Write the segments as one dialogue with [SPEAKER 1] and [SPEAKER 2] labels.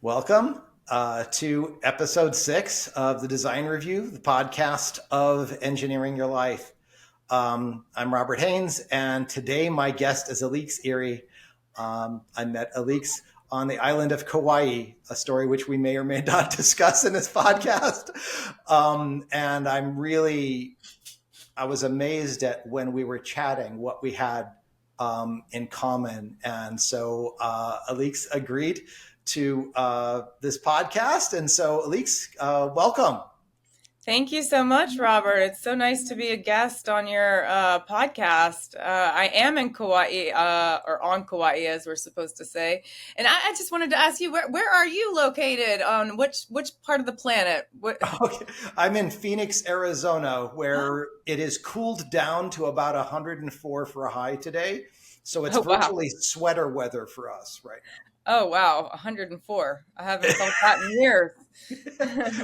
[SPEAKER 1] Welcome to episode 6 of the Design Review, the podcast of Engineering Your Life. I'm Robert Haines, and today my guest is Alix Erie. I met Alix on the island of Kaua'i, a story which we may or may not discuss in this podcast. And I was amazed at when we were chatting what we had in common. And so Alix agreed to this podcast. And so Alix, welcome.
[SPEAKER 2] Thank you so much, Robert. It's so nice to be a guest on your podcast. I am in Kaua'i, or on Kaua'i, as we're supposed to say. And I just wanted to ask you, where are you located? On which part of the planet?
[SPEAKER 1] Okay. I'm in Phoenix, Arizona, where it is cooled down to about 104 for a high today. So it's virtually sweater weather for us right now.
[SPEAKER 2] Oh, wow. 104. I haven't felt that in years.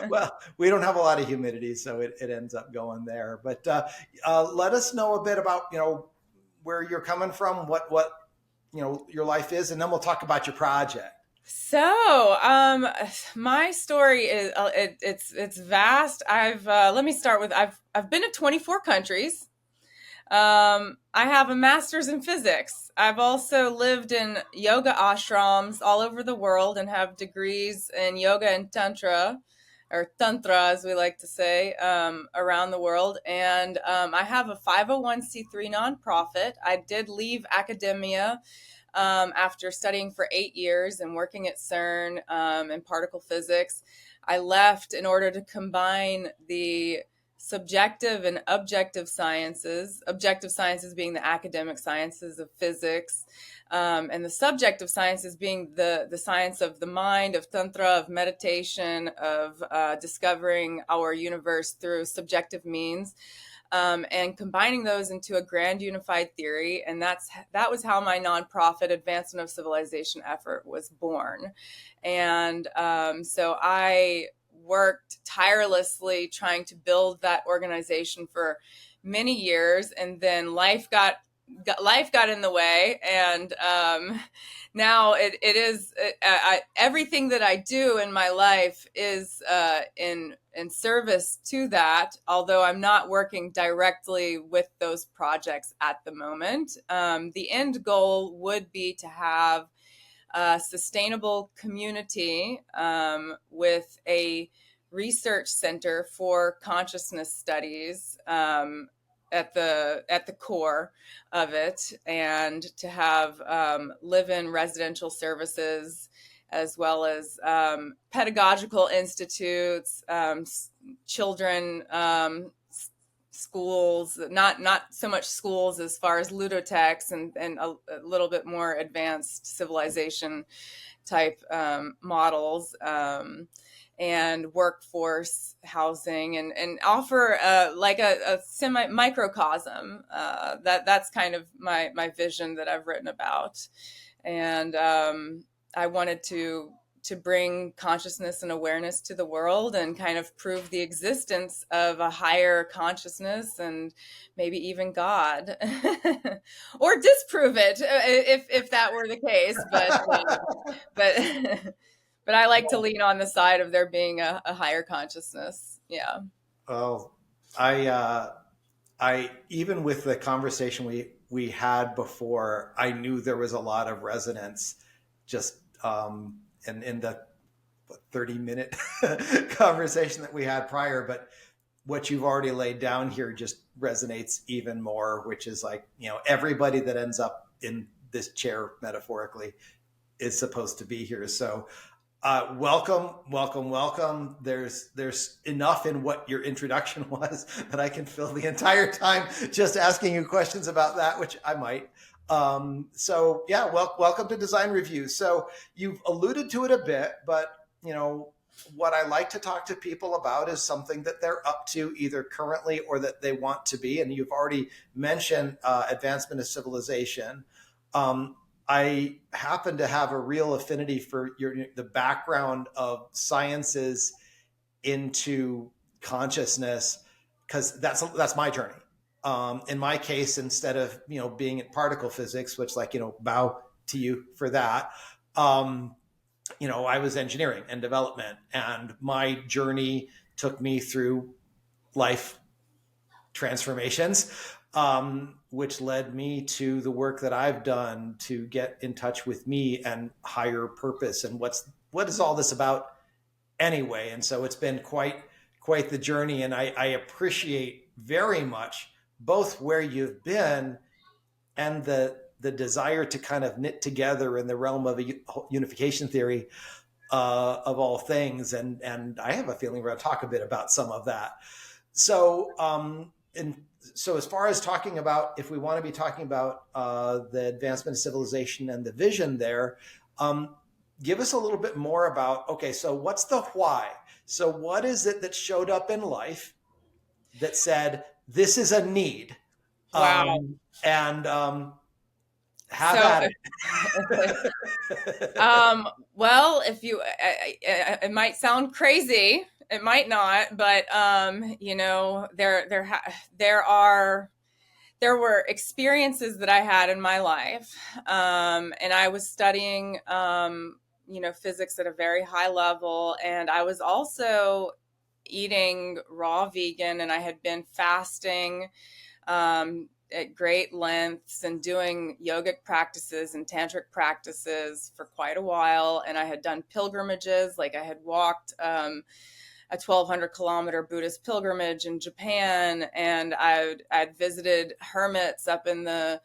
[SPEAKER 1] Well, we don't have a lot of humidity, so it ends up going there. But let us know a bit about, where you're coming from, what your life is, and then we'll talk about your project.
[SPEAKER 2] So, my story is it's vast. Let me start with I've been to 24 countries. I have a master's in physics. I've also lived in yoga ashrams all over the world and have degrees in yoga and tantra, or tantra as we like to say, around the world. And I have a 501c3 nonprofit. I did leave academia after studying for 8 years and working at CERN in particle physics. I left in order to combine the subjective and objective sciences being the academic sciences of physics, and the subjective sciences being the science of the mind, of tantra, of meditation, of discovering our universe through subjective means, and combining those into a grand unified theory. And that was how my nonprofit Advancement of Civilization effort was born. And so I worked tirelessly trying to build that organization for many years, and then life got in the way, and now everything that I do in my life is in service to that, although I'm not working directly with those projects at the moment. The end goal would be to have a sustainable community with a research center for consciousness studies at the core of it, and to have live-in residential services, as well as pedagogical institutes, children schools, not so much schools as far as ludotechs, and a little bit more advanced civilization type models, and workforce housing, and offer like a semi microcosm. That's kind of my vision that I've written about. And I wanted to bring consciousness and awareness to the world, and kind of prove the existence of a higher consciousness, and maybe even God, or disprove it if that were the case. But I like to lean on the side of there being a higher consciousness. Yeah.
[SPEAKER 1] Well, I even with the conversation we had before, I knew there was a lot of resonance just in the 30-minute conversation that we had prior. But what you've already laid down here just resonates even more, which is like, everybody that ends up in this chair metaphorically is supposed to be here. So welcome. There's enough in what your introduction was that I can fill the entire time just asking you questions about that, which I might. So yeah, welcome to Design Review. So you've alluded to it a bit, but what I like to talk to people about is something that they're up to either currently or that they want to be. And you've already mentioned advancement of civilization. I happen to have a real affinity for the background of sciences into consciousness, because that's my journey. In my case, instead of being in particle physics, which bow to you for that, I was engineering and development, and my journey took me through life transformations, which led me to the work that I've done to get in touch with me and higher purpose and what is all this about anyway. And so it's been quite the journey, and I appreciate very much both where you've been and the desire to kind of knit together in the realm of a unification theory of all things. And I have a feeling we're going to talk a bit about some of that. So, and so as far as talking about, if we want to be talking about the advancement of civilization and the vision there, give us a little bit more about, okay, so what's the why? So what is it that showed up in life that said, this is a need?
[SPEAKER 2] Wow.
[SPEAKER 1] And have
[SPEAKER 2] So,
[SPEAKER 1] at it.
[SPEAKER 2] well, if you, it might sound crazy, it might not, but there were experiences that I had in my life, and I was studying, physics at a very high level, and I was also eating raw vegan, and I had been fasting at great lengths and doing yogic practices and tantric practices for quite a while. And I had done pilgrimages, like I had walked a 1,200-kilometer Buddhist pilgrimage in Japan, and I'd visited hermits up in the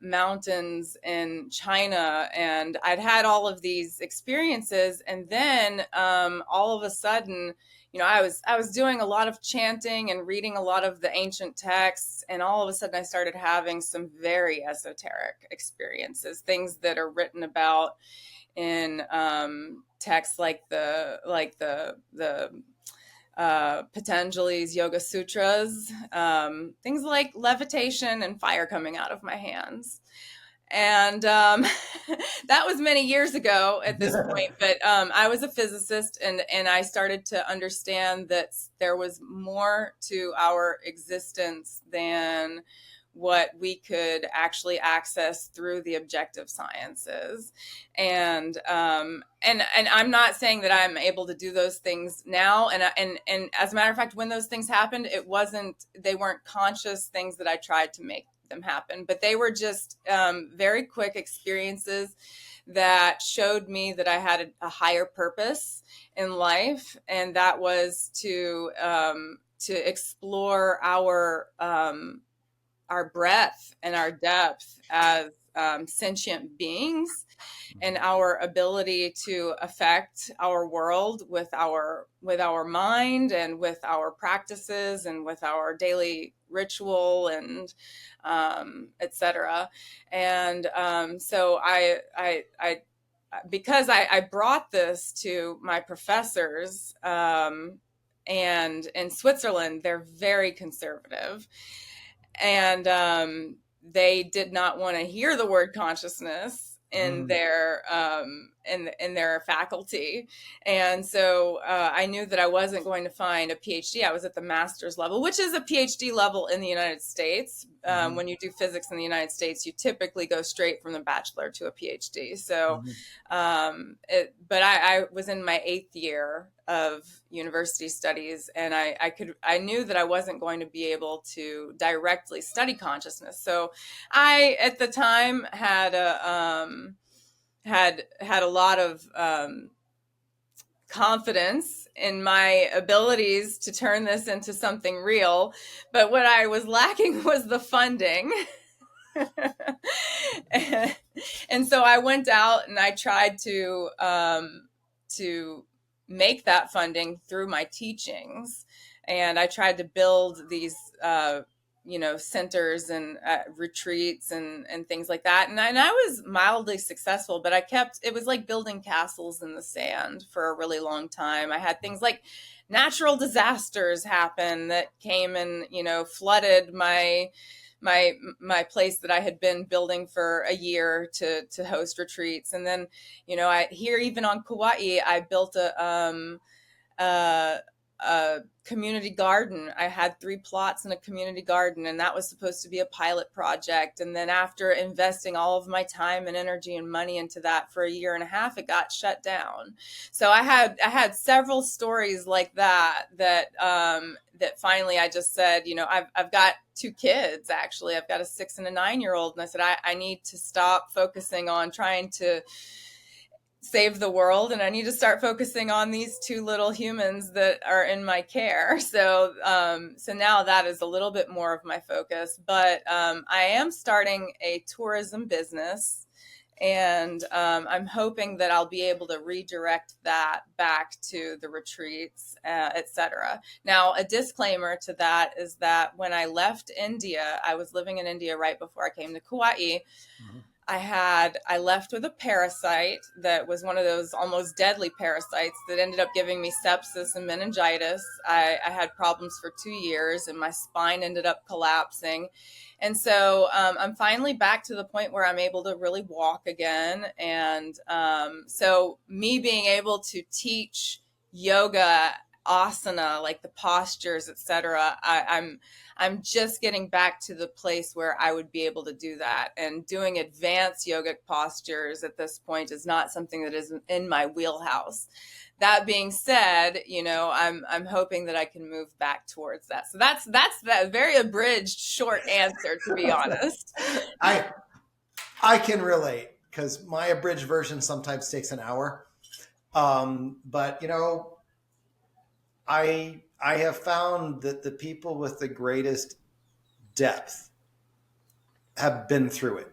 [SPEAKER 2] mountains in China, and I'd had all of these experiences. And then all of a sudden, I was doing a lot of chanting and reading a lot of the ancient texts, and all of a sudden I started having some very esoteric experiences, things that are written about in texts like the Patanjali's Yoga Sutras, things like levitation and fire coming out of my hands. And that was many years ago at this point, but I was a physicist, and I started to understand that there was more to our existence than what we could actually access through the objective sciences. And I'm not saying that I'm able to do those things now. And as a matter of fact, when those things happened, they weren't conscious things that I tried to make them happen, but they were just very quick experiences that showed me that I had a higher purpose in life, and that was to explore our breadth and our depth as sentient beings, and our ability to affect our world with our mind and with our practices and with our daily ritual and etc. And so I because I brought this to my professors, and in Switzerland they're very conservative, and they did not want to hear the word consciousness in their in their faculty. And so I knew that I wasn't going to find a PhD. I was at the master's level, which is a PhD level in the United States. When you do physics in the United States, you typically go straight from the bachelor to a PhD. So but I was in my 8th year of university studies, and I knew that I wasn't going to be able to directly study consciousness. So I, at the time, had a lot of confidence in my abilities to turn this into something real, but what I was lacking was the funding. And so I went out and I tried to make that funding through my teachings, and I tried to build these centers and retreats and things like that, and I was mildly successful, but it was like building castles in the sand for a really long time. I had things like natural disasters happen that came and flooded my place that I had been building for a year to host retreats. And then, even on Kaua'i, I built a a community garden. I had 3 plots in a community garden, and that was supposed to be a pilot project. And then after investing all of my time and energy and money into that for a year and a half, it got shut down. So I had several stories like that that finally I just said, I've got 2 kids, actually. I've got a 6 and a 9-year-old, and I said I need to stop focusing on trying to save the world, and I need to start focusing on these 2 little humans that are in my care. So now that is a little bit more of my focus, but I am starting a tourism business, and I'm hoping that I'll be able to redirect that back to the retreats, etc. Now, a disclaimer to that is that when I left India, I was living in India right before I came to Kaua'i. Mm-hmm. I left with a parasite that was one of those almost deadly parasites that ended up giving me sepsis and meningitis. I had problems for 2 years, and my spine ended up collapsing. And so I'm finally back to the point where I'm able to really walk again. And so me being able to teach yoga, asana, like the postures, etc., I'm just getting back to the place where I would be able to do that. And doing advanced yogic postures at this point is not something that is in my wheelhouse. That being said, I'm hoping that I can move back towards that. So that's that very abridged, short answer, to be honest.
[SPEAKER 1] I can relate, because my abridged version sometimes takes an hour. But I have found that the people with the greatest depth have been through it.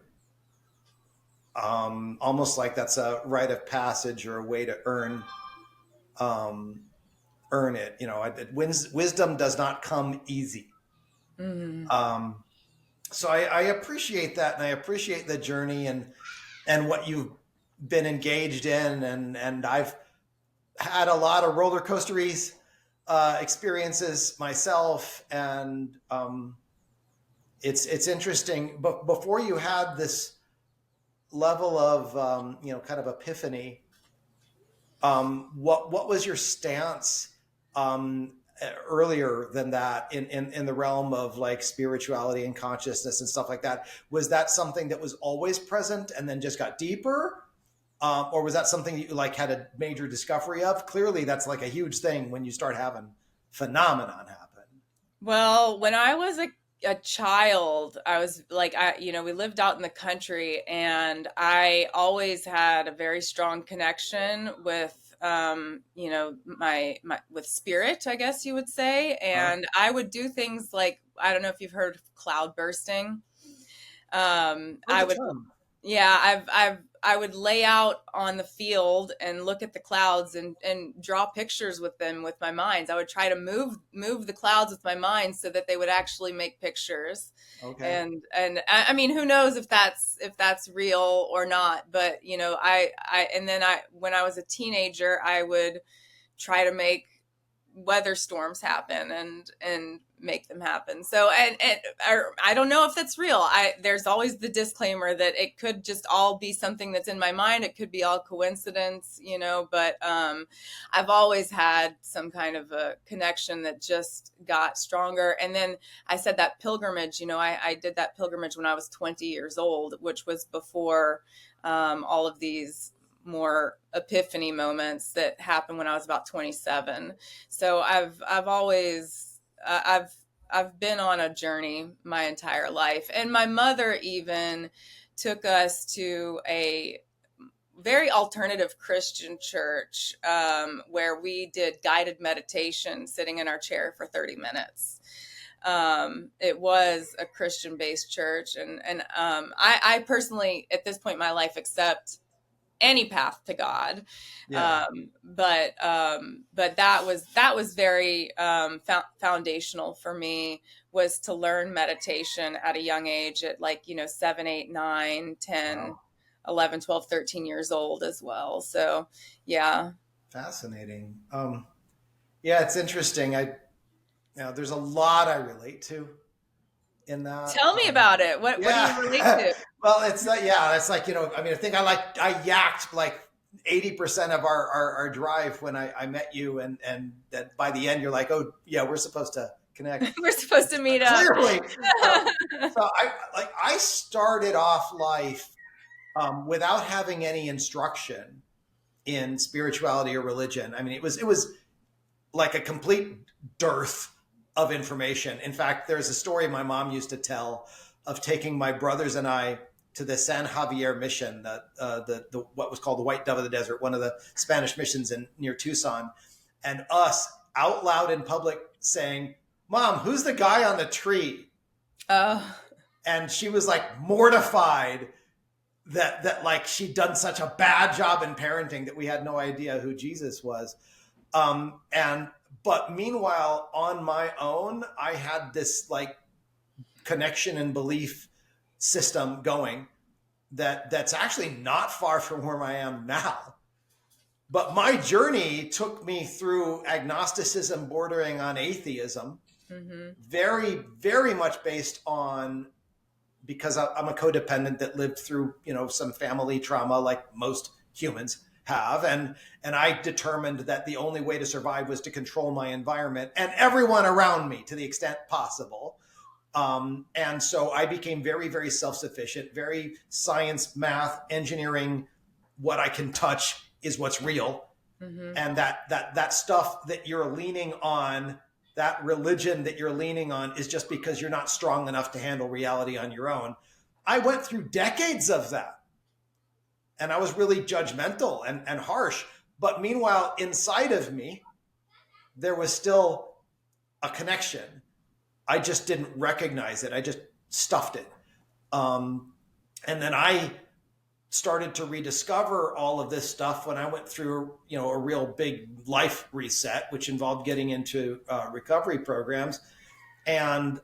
[SPEAKER 1] Almost like that's a rite of passage or a way to earn it. Wisdom does not come easy. Mm-hmm. So I appreciate that, and I appreciate the journey and what you've been engaged in, and I've had a lot of roller coasteries experiences myself, and it's interesting. But before you had this level of kind of epiphany, what was your stance earlier than that in the realm of like spirituality and consciousness and stuff like that? Was that something that was always present and then just got deeper? Or was that something you like had a major discovery of? Clearly, that's like a huge thing when you start having phenomenon happen.
[SPEAKER 2] Well, when I was a child, I was like, we lived out in the country, and I always had a very strong connection with, my with spirit, I guess you would say. And I would do things like, I don't know if you've heard of cloud bursting. I would lay out on the field and look at the clouds and draw pictures with them with my mind. I would try to move the clouds with my mind so that they would actually make pictures. Okay. And I mean, who knows if that's real or not, but when I was a teenager, I would try to make weather storms happen and make them happen. So, and I don't know if that's real. There's always the disclaimer that it could just all be something that's in my mind. It could be all coincidence, but I've always had some kind of a connection that just got stronger. And then I said that pilgrimage, I did that pilgrimage when I was 20 years old, which was before all of these more epiphany moments that happened when I was about 27. So I've always, I've been on a journey my entire life. And my mother even took us to a very alternative Christian church where we did guided meditation sitting in our chair for 30 minutes. It was a Christian-based church. And I personally, at this point in my life, accept any path to God. Yeah. But that was very foundational for me, was to learn meditation at a young age at 7, 8, 9, 10, wow. 11, 12, 13 years old as well. So, yeah.
[SPEAKER 1] Fascinating. Yeah, it's interesting. There's a lot I relate to in that.
[SPEAKER 2] Tell me about it. What do you relate to?
[SPEAKER 1] Well, it's like, I think I yacked like 80% of our drive when I met you, and that by the end you're like, oh yeah, we're supposed to connect.
[SPEAKER 2] We're supposed to meet up.
[SPEAKER 1] Clearly. So I started off life without having any instruction in spirituality or religion. I mean, it was like a complete dearth of information. In fact, there's a story my mom used to tell of taking my brothers and I to the San Javier mission, the what was called the White Dove of the Desert, one of the Spanish missions near Tucson, and us out loud in public saying, "Mom, who's the guy on the tree?"
[SPEAKER 2] Oh.
[SPEAKER 1] And she was like mortified that like she'd done such a bad job in parenting that we had no idea who Jesus was. And but meanwhile, on my own, I had this like connection and belief system going that's actually not far from where I am now. But my journey took me through agnosticism bordering on atheism, very, very much based on, because I'm a codependent that lived through, some family trauma like most humans have. And I determined that the only way to survive was to control my environment and everyone around me to the extent possible. And so I became very, very self-sufficient, very science, math, engineering. What I can touch is what's real. And that stuff that you're leaning on, that religion that you're leaning on, is just because you're not strong enough to handle reality on your own. I went through decades of that. And I was really judgmental and harsh. But meanwhile, inside of me, there was still a connection. I just didn't recognize it. I just stuffed it. And then I started to rediscover all of this stuff when I went through, a real big life reset, which involved getting into recovery programs. And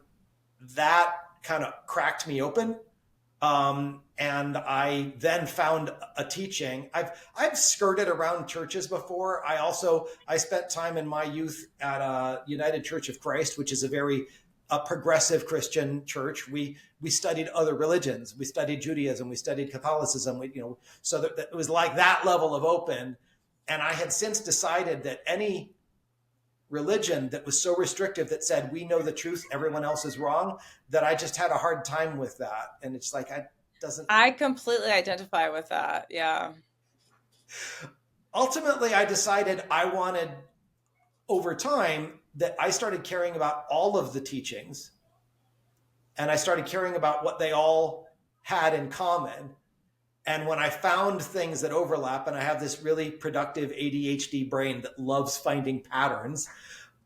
[SPEAKER 1] that kind of cracked me open. And I then found a teaching. I've skirted around churches before. I spent time in my youth at United Church of Christ, which is a very progressive Christian church. We studied other religions. We studied Judaism. We studied Catholicism. So that it was like that level of open. And I had since decided that any religion that was so restrictive that said, we know the truth, everyone else is wrong, that I just had a hard time with that. And it's like,
[SPEAKER 2] I completely identify with that. Yeah.
[SPEAKER 1] Ultimately, I decided I wanted, over time, that I started caring about all of the teachings, and I started caring about what they all had in common. And when I found things that overlap, and I have this really productive ADHD brain that loves finding patterns,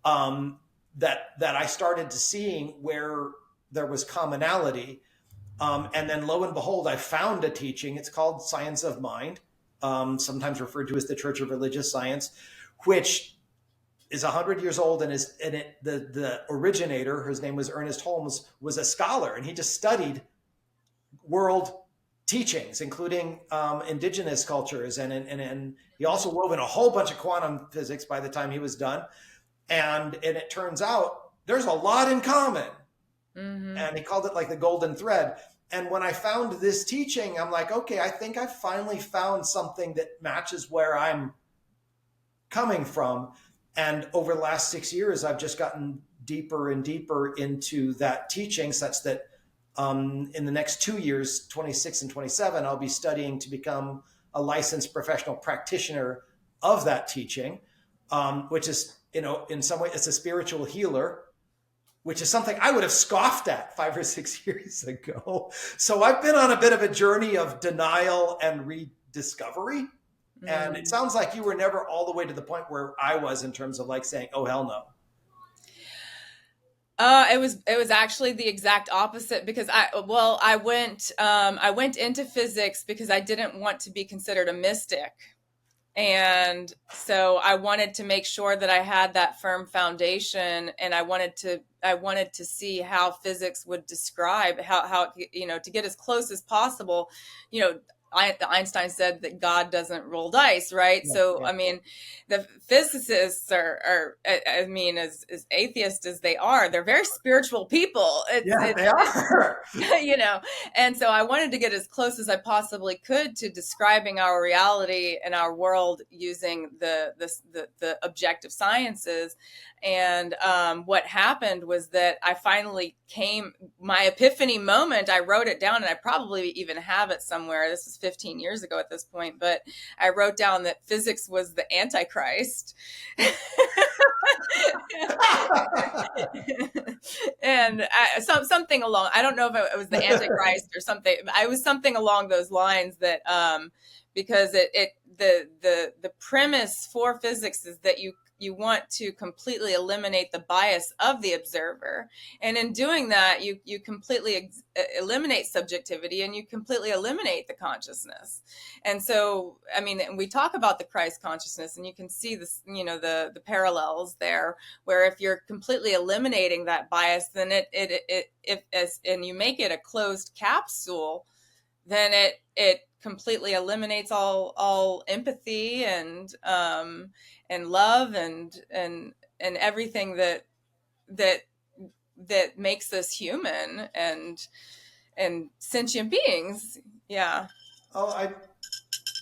[SPEAKER 1] that I started to seeing where there was commonality. And then lo and behold, I found a teaching. It's called Science of Mind, sometimes referred to as the Church of Religious Science, which is 100 years old, and the originator, whose name was Ernest Holmes, was a scholar, and he just studied world teachings, including indigenous cultures, and he also wove in a whole bunch of quantum physics by the time he was done, and it turns out there's a lot in common, and he called it like the golden thread. And when I found this teaching, I'm like, okay, I think I finally found something that matches where I'm coming from. And over the last 6 years, I've just gotten deeper and deeper into that teaching, such that in the next 2 years, 26 and 27, I'll be studying to become a licensed professional practitioner of that teaching, which is, in some way, it's a spiritual healer, which is something I would have scoffed at 5 or 6 years ago. So I've been on a bit of a journey of denial and rediscovery. And it sounds like you were never all the way to the point where I was, in terms of like saying, oh, hell no.
[SPEAKER 2] It was actually the exact opposite, because I went into physics because I didn't want to be considered a mystic. And so I wanted to make sure that I had that firm foundation, and I wanted to see how physics would describe how to get as close as possible. Einstein said that God doesn't roll dice, right?
[SPEAKER 1] Yeah,
[SPEAKER 2] So,
[SPEAKER 1] yeah.
[SPEAKER 2] I mean, the physicists I mean, as atheist as they are, they're very spiritual people.
[SPEAKER 1] Yeah, they are.
[SPEAKER 2] You know, and so I wanted to get as close as I possibly could to describing our reality and our world using the objective sciences. And what happened was that I finally came, my epiphany moment, I wrote it down, and I probably even have it somewhere. This was 15 years ago at this point, but I wrote down that physics was the Antichrist. And something along, I don't know if it was the Antichrist or something. I was something along those lines that because the premise for physics is that you want to completely eliminate the bias of the observer, and in doing that you completely eliminate subjectivity, and you completely eliminate the consciousness. And so, I mean, we talk about the Christ consciousness, and you can see this, you know, the parallels there, where if you're completely eliminating that bias, then and you make it a closed capsule, then it completely eliminates all empathy and love and everything that that makes us human and sentient beings. Yeah.
[SPEAKER 1] Oh,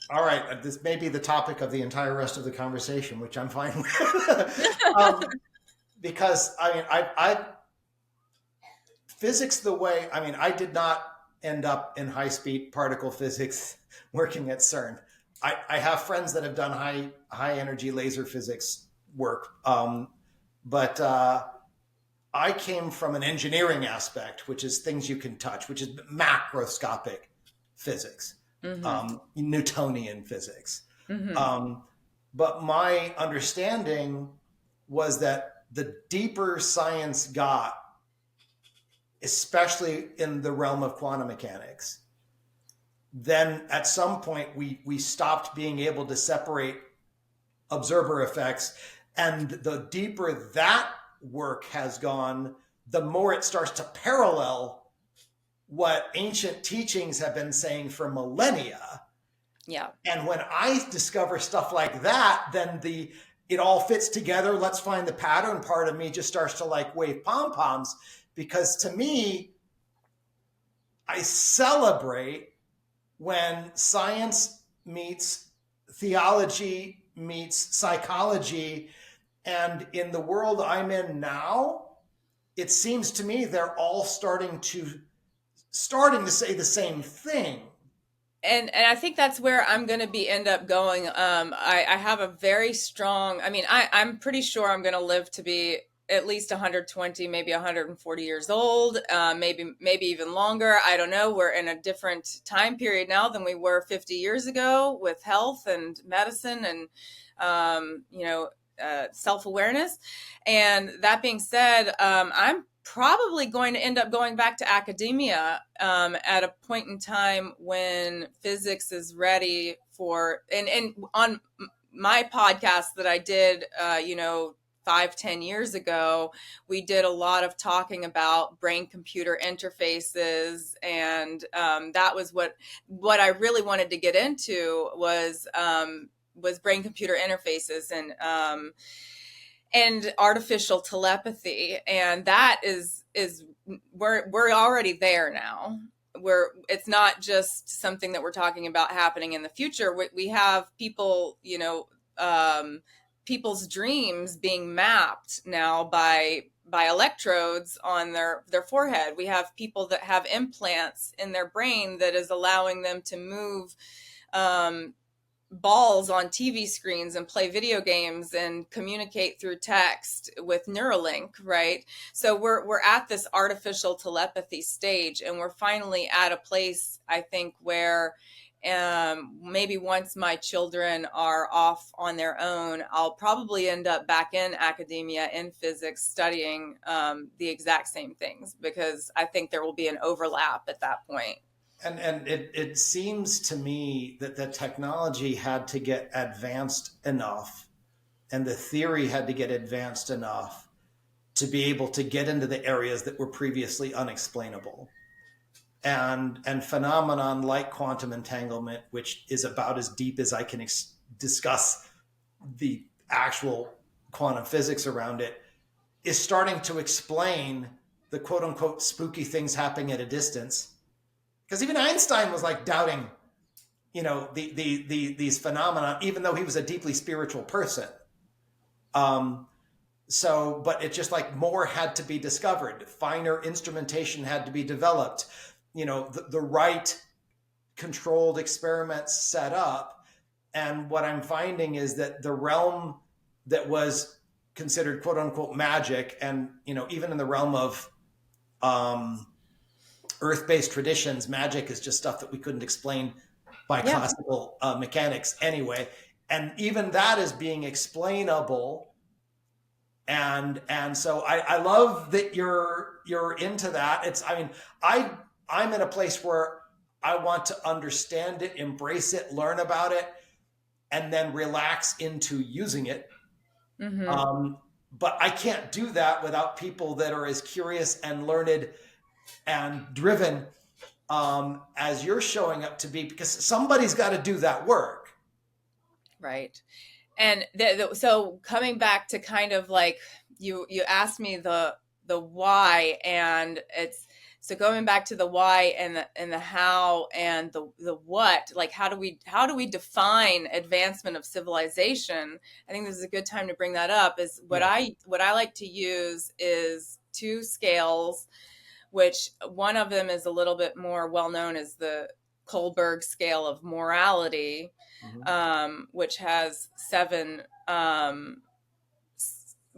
[SPEAKER 1] all right. This may be the topic of the entire rest of the conversation, which I'm fine with. Because I mean, physics the way, I mean, I did not end up in high speed particle physics working at CERN. I have friends that have done high energy laser physics work, but I came from an engineering aspect, which is things you can touch, which is macroscopic physics, Newtonian physics. But my understanding was that the deeper science got, especially in the realm of quantum mechanics, then at some point we stopped being able to separate observer effects. And the deeper that work has gone, the more it starts to parallel what ancient teachings have been saying for millennia.
[SPEAKER 2] Yeah.
[SPEAKER 1] And when I discover stuff like that, then it all fits together. Let's find the pattern. Part of me just starts to like wave pom-poms, because to me, I celebrate when science meets theology meets psychology. And in the world I'm in now, it seems to me they're all starting to say the same thing.
[SPEAKER 2] And I think that's where I'm going to end up going. I have a very strong, I mean, I'm pretty sure I'm going to live to be at least 120, maybe 140 years old, maybe even longer. I don't know. We're in a different time period now than we were 50 years ago with health and medicine and, self-awareness. And that being said, I'm probably going to end up going back to academia at a point in time when physics is ready for, and on my podcast that I did, 5-10 years ago, we did a lot of talking about brain computer interfaces. And that was what I really wanted to get into was brain computer interfaces and artificial telepathy. And that is we're already there now. It's not just something that we're talking about happening in the future. We have people, people's dreams being mapped now by electrodes on their forehead. We have people that have implants in their brain that is allowing them to move balls on TV screens and play video games and communicate through text with Neuralink, right? So we're at this artificial telepathy stage, and we're finally at a place, I think, where maybe once my children are off on their own, I'll probably end up back in academia in physics studying the exact same things, because I think there will be an overlap at that point.
[SPEAKER 1] And it seems to me that the technology had to get advanced enough and the theory had to get advanced enough to be able to get into the areas that were previously unexplainable. and phenomenon like quantum entanglement, which is about as deep as I can discuss the actual quantum physics around it, is starting to explain the quote unquote spooky things happening at a distance. Because even Einstein was like doubting, these phenomena, even though he was a deeply spiritual person. But it's just like more had to be discovered. Finer instrumentation had to be developed. The right controlled experiments set up. And what I'm finding is that the realm that was considered quote unquote magic, and even in the realm of earth-based traditions, magic is just stuff that we couldn't explain by classical mechanics anyway, and even that is being explainable. And so I love that you're into that. I'm in a place where I want to understand it, embrace it, learn about it, and then relax into using it.
[SPEAKER 2] Mm-hmm.
[SPEAKER 1] But I can't do that without people that are as curious and learned and driven as you're showing up to be, because somebody's got to do that work.
[SPEAKER 2] Right. And so coming back to kind of like you asked me the why, and it's so going back to the why and the how and the what, like how do we define advancement of civilization? I think this is a good time to bring that up. Is what I like to use is two scales, which one of them is a little bit more well known as the Kohlberg scale of morality, which has seven.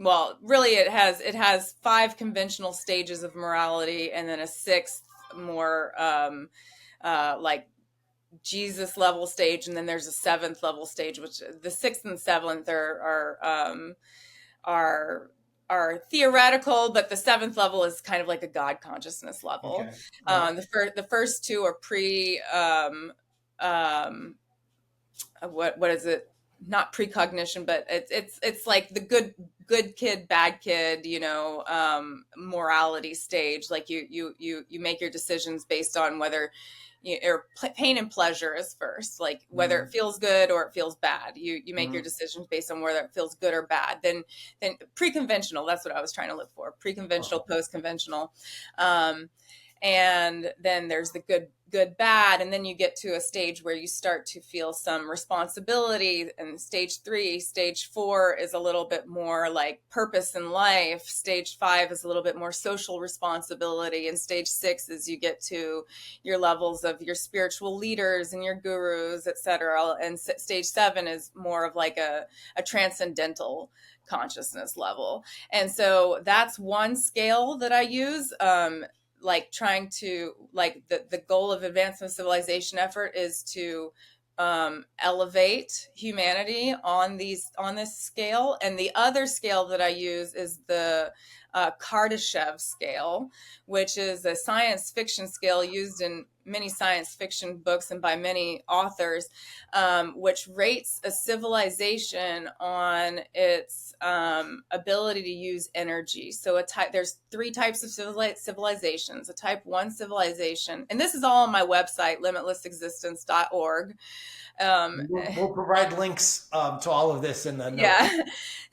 [SPEAKER 2] Well, really, it has five conventional stages of morality, and then a sixth more like Jesus level stage, and then there's a seventh level stage, which the sixth and seventh are theoretical, but the seventh level is kind of like a God consciousness level. Okay. The first two are what is it? Not precognition, but it's like the good kid, bad kid, morality stage. Like you make your decisions based on whether or pain and pleasure is first, like whether it feels good or it feels bad. You make your decisions based on whether it feels good or bad. Then pre-conventional, that's what I was trying to look for. Pre-conventional, post-conventional. And then there's the good, bad. And then you get to a stage where you start to feel some responsibility. And stage 3, stage 4 is a little bit more like purpose in life. Stage 5 is a little bit more social responsibility. And stage 6 is you get to your levels of your spiritual leaders and your gurus, etc. And stage 7 is more of like a transcendental consciousness level. And so that's one scale that I use. Like trying to, like the goal of advancement civilization effort is to elevate humanity on this scale. And the other scale that I use is the Kardashev scale, which is a science fiction scale used in many science fiction books and by many authors, which rates a civilization on its ability to use energy. So there's 3 types of civilizations. A type 1 civilization, and this is all on my website, limitlessexistence.org.
[SPEAKER 1] We'll provide links to all of this in the notes.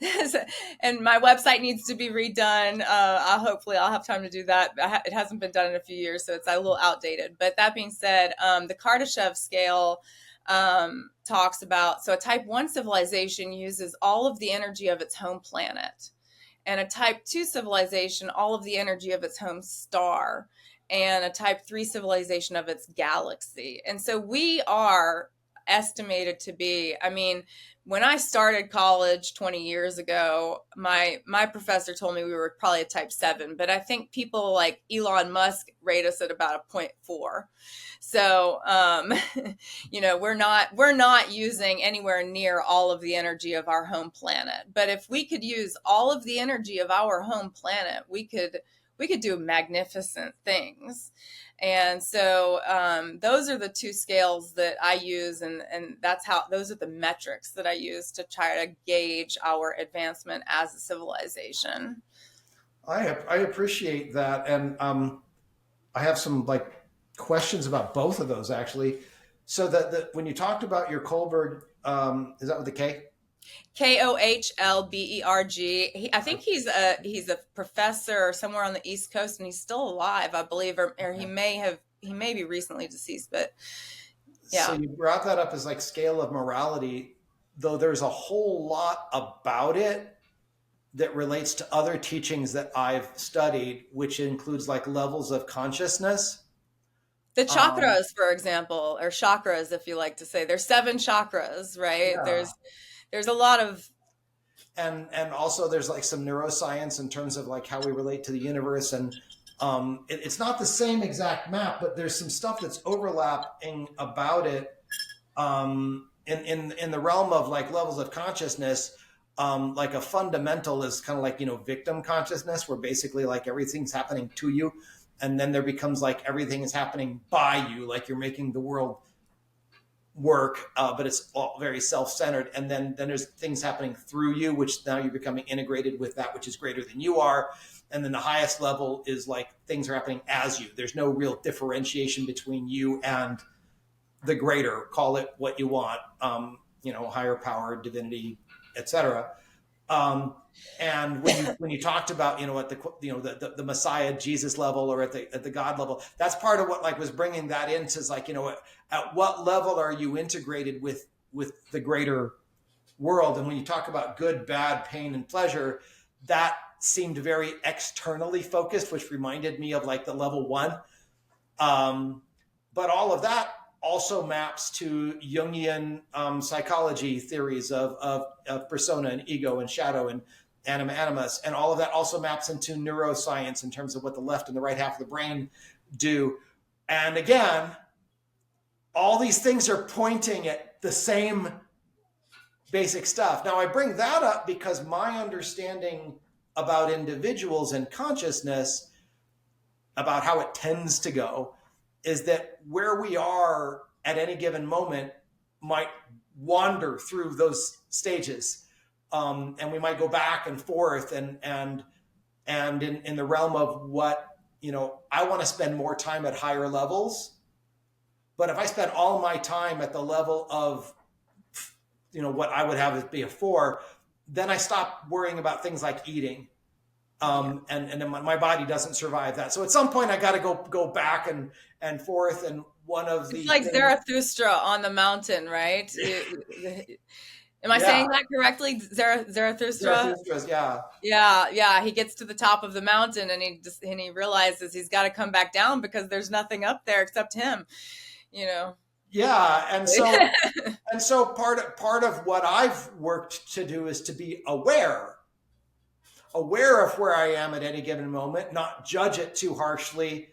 [SPEAKER 2] Yeah. And my website needs to be redone. Hopefully I'll have time to do that. It hasn't been done in a few years, so it's a little outdated. But that being said, the Kardashev scale talks about, so a type 1 civilization uses all of the energy of its home planet, and a type 2 civilization all of the energy of its home star, and a type 3 civilization of its galaxy. And so we are estimated to be, when I started college 20 years ago, my professor told me we were probably a type 7, but I think people like Elon Musk rate us at about a 0.4. So, we're not using anywhere near all of the energy of our home planet. But if we could use all of the energy of our home planet, we could do magnificent things. And so those are the 2 scales that I use, and those are the metrics that I use to try to gauge our advancement as a civilization.
[SPEAKER 1] I appreciate that, and I have some like questions about both of those actually. So that when you talked about your Kohlberg, is that with the K?
[SPEAKER 2] Kohlberg. I think he's a professor somewhere on the East Coast, and he's still alive, I believe, or he may be recently deceased, but
[SPEAKER 1] So
[SPEAKER 2] yeah.
[SPEAKER 1] you brought that up as like scale of morality, though there's a whole lot about it that relates to other teachings that I've studied, which includes like levels of consciousness.
[SPEAKER 2] The
[SPEAKER 1] Um,
[SPEAKER 2] chakras, for example, or chakras, if you like to say, there's 7 chakras, right?
[SPEAKER 1] yeah,
[SPEAKER 2] There's a lot of
[SPEAKER 1] and also there's like some neuroscience in terms of like how we relate to the universe, and it's not the same exact map, but there's some stuff that's overlapping about it. In the realm of like levels of consciousness, like a fundamental is kind of like, you know, victim consciousness, where basically like everything's happening to you, and then there becomes like everything is happening by you, like you're making the world work, but it's all very self-centered. And then there's things happening through you, which now you're becoming integrated with that which is greater than you are. And then the highest level is like things are happening as you. There's no real differentiation between you and the greater, call it what you want, you know, higher power, divinity, etc. Um, and when you talked about, you know, at the, you know, the Messiah Jesus level, or at the God level, that's part of what like was bringing that into, is like, you know, at what level are you integrated with the greater world? And when you talk about good, bad, pain, and pleasure, that seemed very externally focused, which reminded me of like the level one. But all of that also maps to Jungian psychology theories of persona and ego and shadow and anima animus. And all of that also maps into neuroscience in terms of what the left and the right half of the brain do. And again, all these things are pointing at the same basic stuff. Now, I bring that up because my understanding about individuals and consciousness, about how it tends to go, is that where we are at any given moment might wander through those stages, and we might go back and forth, and in the realm of what, you know, I want to spend more time at higher levels, but if I spend all my time at the level of, you know, what I would have as be a 4, then I stop worrying about things like eating,
[SPEAKER 2] yeah.
[SPEAKER 1] and then my body doesn't survive that. So at some point I got to go back and forth. And one of
[SPEAKER 2] It's
[SPEAKER 1] the
[SPEAKER 2] like
[SPEAKER 1] things,
[SPEAKER 2] Zarathustra on the mountain, right? Am I
[SPEAKER 1] yeah,
[SPEAKER 2] saying that correctly? Zarathustra?
[SPEAKER 1] Zarathustra's, yeah,
[SPEAKER 2] Yeah, yeah. He gets to the top of the mountain, and he realizes he's got to come back down because there's nothing up there except him. You know.
[SPEAKER 1] yeah. And so part of what I've worked to do is to be aware of where I am at any given moment, not judge it too harshly.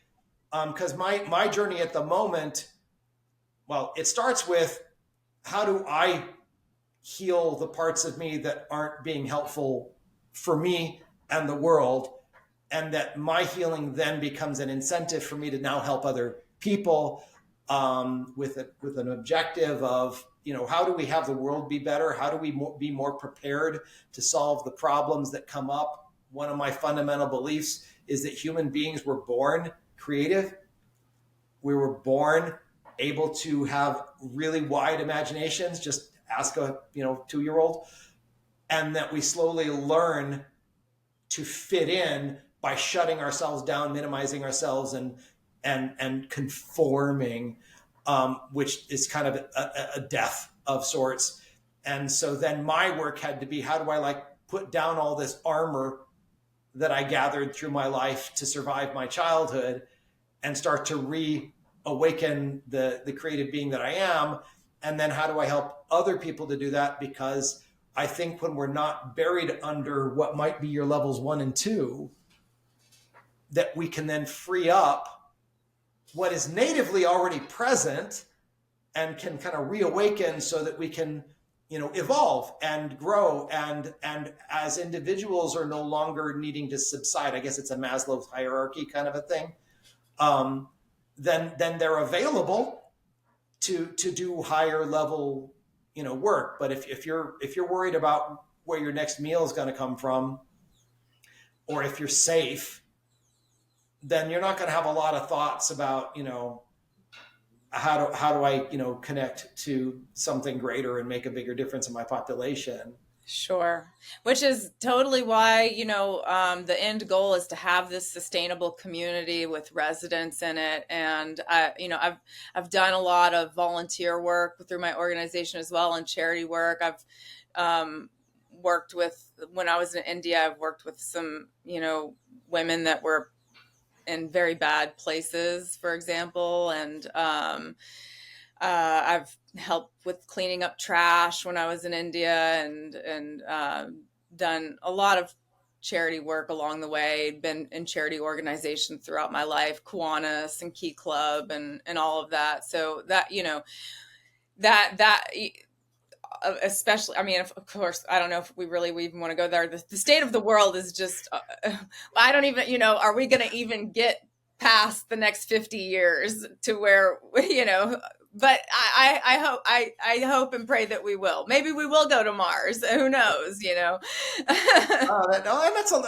[SPEAKER 1] Because my journey at the moment, well, it starts with, how do I heal the parts of me that aren't being helpful for me and the world, and that my healing then becomes an incentive for me to now help other people, with an objective of, you know, how do we have the world be better? How do we be more prepared to solve the problems that come up? One of my fundamental beliefs is that human beings were born creative. We were born able to have really wide imaginations. Just ask a, you know, 2-year-old. And that we slowly learn to fit in by shutting ourselves down, minimizing ourselves, and conforming, which is kind of a death of sorts. And so then my work had to be, how do I like put down all this armor that I gathered through my life to survive my childhood, and start to reawaken the creative being that I am? And then how do I help other people to do that? Because I think when we're not buried under what might be your levels 1 and 2, that we can then free up what is natively already present, and can kind of reawaken, so that we can, you know, evolve and grow, and as individuals are no longer needing to subside. I guess it's a Maslow's hierarchy kind of a thing. Then they're available to do higher level, you know, work. But if you're worried about where your next meal is going to come from, or if you're safe, then you're not going to have a lot of thoughts about, you know, how do I, connect to something greater and make a bigger difference in my population?
[SPEAKER 2] Sure. Which is totally why, the end goal is to have this sustainable community with residents in it. And I've done a lot of volunteer work through my organization as well, and charity work. I've worked with, when I was in India, I've worked with some, women that were in very bad places, for example. And I've helped with cleaning up trash when I was in India, and done a lot of charity work along the way. Been in charity organizations throughout my life, Kiwanis and Key Club, and all of that. So that, that especially, I mean, of course, I don't know if we even want to go there. The state of the world is just, I don't even, are we going to even get past the next 50 years to where, but I hope and pray that we will. Maybe we will go to Mars. Who knows,
[SPEAKER 1] And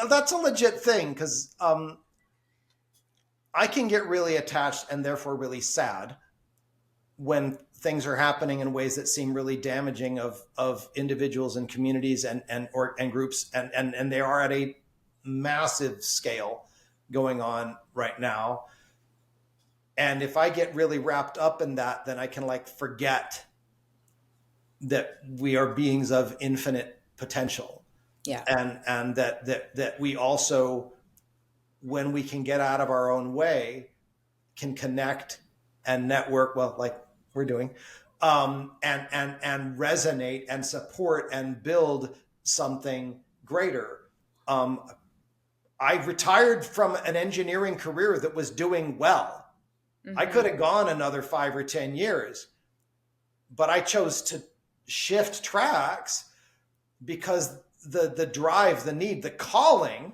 [SPEAKER 1] that's a legit thing, because I can get really attached and therefore really sad when things are happening in ways that seem really damaging of individuals and communities and groups, and they are at a massive scale going on right now. And if I get really wrapped up in that, then I can forget that we are beings of infinite potential.
[SPEAKER 2] Yeah.
[SPEAKER 1] And that we also, when we can get out of our own way, can connect and network, well, like we're doing, and resonate and support and build something greater. I retired from an engineering career that was doing well. Mm-hmm. I could have gone another 5 or 10 years, but I chose to shift tracks because the drive, the need, the calling,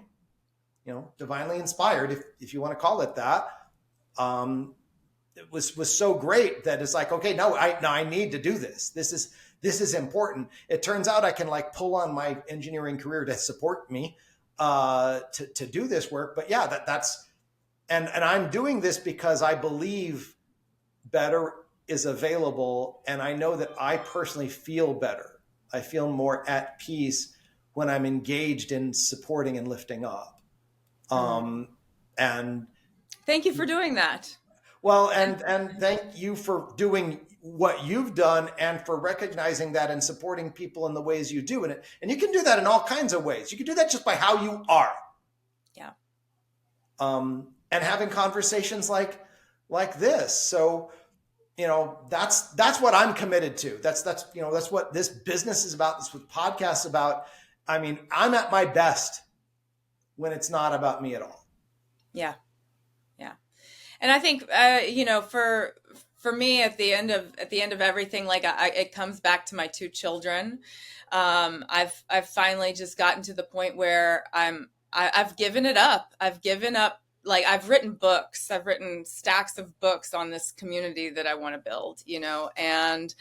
[SPEAKER 1] divinely inspired, if you want to call it that, it was so great that it's okay, now I need to do this. This is important. It turns out I can pull on my engineering career to support me to do this work. But yeah, that's and I'm doing this because I believe better is available, and I know that I personally feel better. I feel more at peace when I'm engaged in supporting and lifting up. And
[SPEAKER 2] thank you for doing that.
[SPEAKER 1] Well, and thank you for doing what you've done and for recognizing that and supporting people in the ways you do. And you can do that in all kinds of ways. You can do that just by how you are.
[SPEAKER 2] Yeah.
[SPEAKER 1] And having conversations like this. So, that's what I'm committed to. That's what this business is about. That's what podcasts about. I mean, I'm at my best when it's not about me at all.
[SPEAKER 2] Yeah. Yeah. And I think, for me, at the end of everything, it comes back to my 2 children. I've finally just gotten to the point where I've given it up. I've given up. I've written books. I've written stacks of books on this community that I want to build, and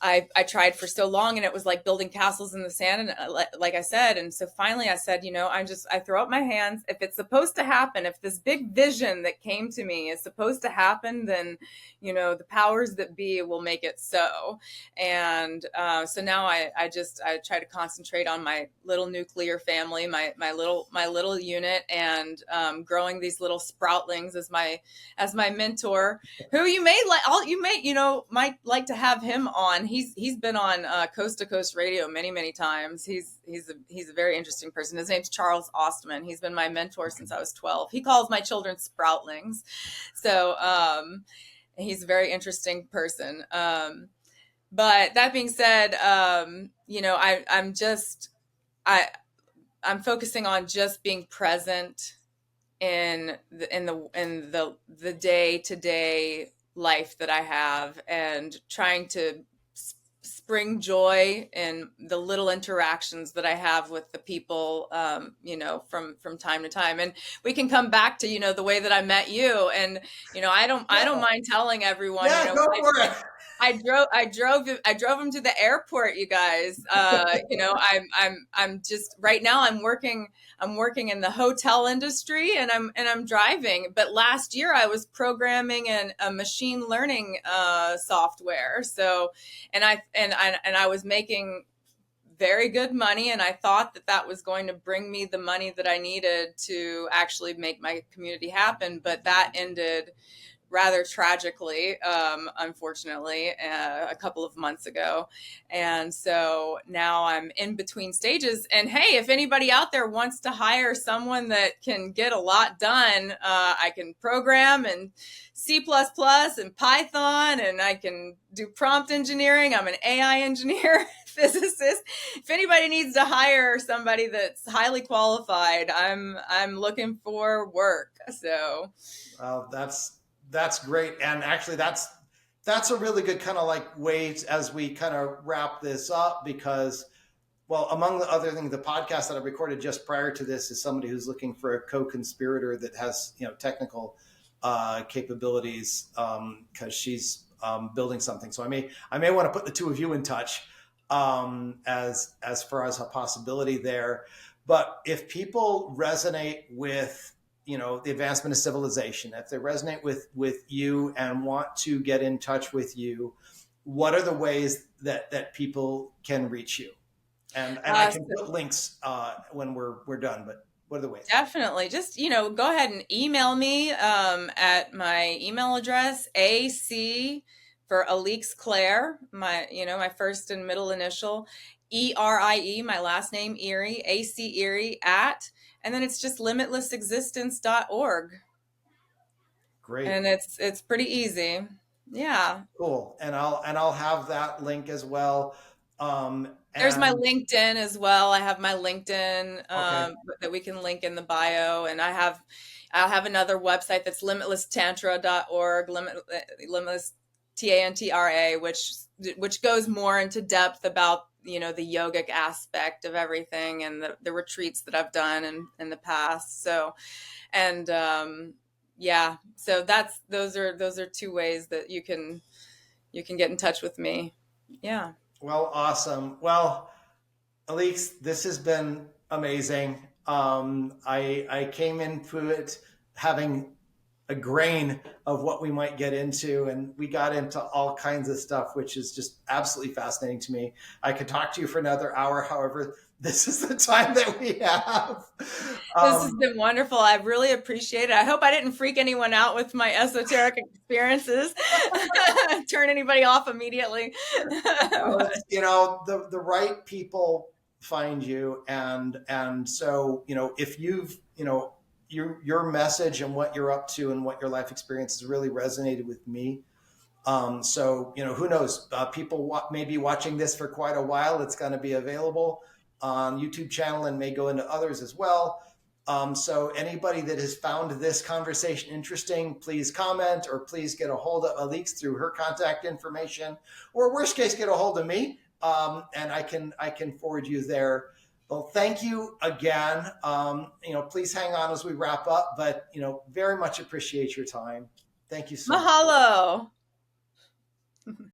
[SPEAKER 2] I tried for so long, and it was like building castles in the sand. And like I said, and so finally I said, I throw up my hands. If it's supposed to happen, if this big vision that came to me is supposed to happen, then, the powers that be will make it so. And so now I try to concentrate on my little nuclear family, my little unit, and growing these little sproutlings as my mentor, who you might like to have him on. He's been on Coast to Coast Radio many times. He's a very interesting person. His name's Charles Ostman. He's been my mentor since I was 12. He calls my children sproutlings. So he's a very interesting person. But that being said, I'm focusing on just being present in the day-to-day life that I have, and trying to spring joy in the little interactions that I have with the people, from time to time. And we can come back to, the way that I met you. And, I don't mind telling everyone,
[SPEAKER 1] yeah, go for it.
[SPEAKER 2] I drove him to the airport, you guys. I'm just right now I'm working in the hotel industry, and I'm driving. But last year I was programming a machine learning software. So, and I was making very good money, and I thought that that was going to bring me the money that I needed to actually make my community happen, but that ended rather tragically, unfortunately, a couple of months ago. And so now I'm in between stages. And hey, if anybody out there wants to hire someone that can get a lot done, I can program in C++ and Python, and I can do prompt engineering. I'm an AI engineer. Physicist. If anybody needs to hire somebody that's highly qualified, I'm looking for work. So,
[SPEAKER 1] well, that's great, and actually, that's a really good kind of like way as we kind of wrap this up because, well, among the other things, the podcast that I recorded just prior to this is somebody who's looking for a co-conspirator that has technical capabilities because she's building something. So I may want to put the two of you in touch as far as a possibility there. But if people resonate with the advancement of civilization, if they resonate with you and want to get in touch with you, what are the ways that people can reach you? And I can put links when we're done. But what are the ways?
[SPEAKER 2] Definitely. Just, go ahead and email me at my email address, AC for Alix Claire, my first and middle initial, ERIE, my last name, Erie, AC Erie and then it's just limitlessexistence.org.
[SPEAKER 1] Great.
[SPEAKER 2] And it's pretty easy. Yeah.
[SPEAKER 1] Cool. And I'll have that link as well.
[SPEAKER 2] There's my LinkedIn as well. I have my LinkedIn that we can link in the bio, and I'll have another website that's limitlesstantra.org, limitless TANTRA, which goes more into depth about the yogic aspect of everything and the retreats that I've done in the past. So, and yeah, so those are two ways that you can get in touch with me. Yeah.
[SPEAKER 1] Well, awesome. Well, Alix, this has been amazing. I came into it having a grain of what we might get into, and we got into all kinds of stuff, which is just absolutely fascinating to me. I could talk to you for another hour. However, this is the time that we have.
[SPEAKER 2] This has been wonderful. I really appreciate it. I hope I didn't freak anyone out with my esoteric experiences, turn anybody off immediately.
[SPEAKER 1] The right people find you, and so if you've your message and what you're up to and what your life experience has really resonated with me. So who knows? People may be watching this for quite a while. It's going to be available on YouTube channel and may go into others as well. So anybody that has found this conversation interesting, please comment or please get a hold of Alix through her contact information, or worst case, get a hold of me, and I can forward you there. Well, thank you again. Please hang on as we wrap up, but very much appreciate your time. Thank you so much.
[SPEAKER 2] Mahalo.